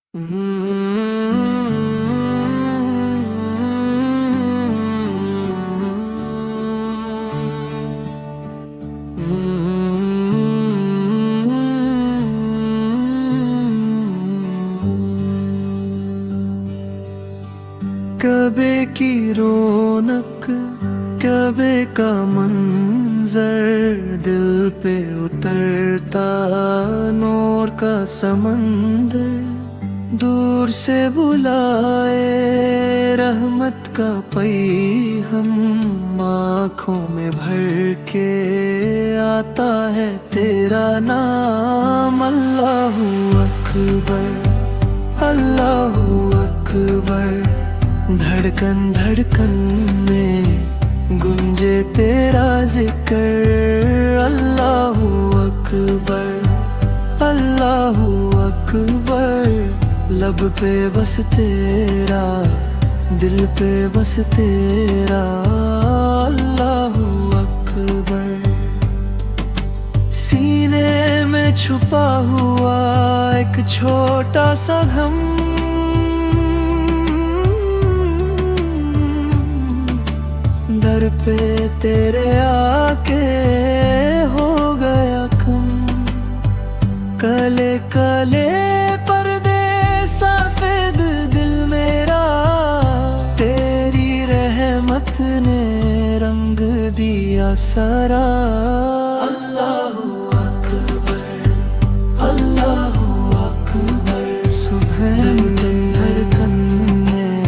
कबे की रौनक, कबे का मंजर, दिल पे उतरता नूर का समंदर, दूर से बुलाए रहमत का पैगम, आँखों में भर के आता है तेरा नाम। अल्लाहू अकबर, अल्लाहू अकबर, धड़कन धड़कन में गुंजे तेरा जिक्र। अल्लाहू अकबर, अल्लाहू अकबर, लब पे बस तेरा, दिल पे बस तेरा। अल्लाहू अकबर, सीने में छुपा हुआ एक छोटा सा गम, दर पे तेरे आके हो गया कम। काले काले पर्दे सफेद दिल मेरा, तेरी रहमत ने रंग दिया सारा। अल्लाहू अकबर, अल्लाहू अकबर, सुबह धड़कन में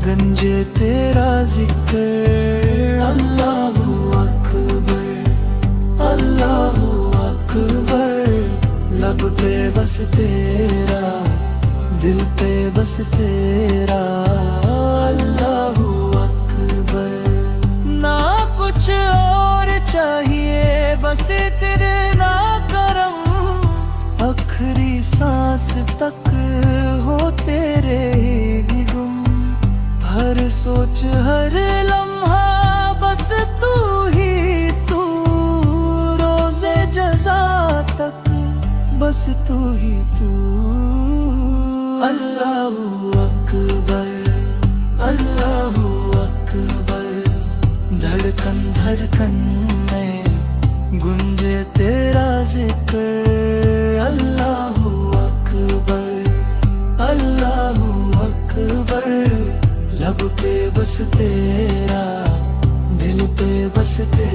गंजे तेरा जिक्र। अल्लाहू अकबर, अल्लाहू अकबर, लब पे बस तेरा, दिल पे बस तेरा। अल्लाहू अकबर, ना कुछ और चाहिए, बस तेरे ना करम, आखिरी सांस तक हो तेरे ही गुम। हर सोच हर लम्हा बस तू ही तू, रोज़े जज़ा तक बस तू ही तू। अल्लाहू अकबर, अल्लाहू अकबर, धड़कन धड़कन में गुंजे तेरा जिक्र। अल्लाहू अकबर, अल्लाहू अकबर, लब पे बस तेरा, दिल पे बस तेरा।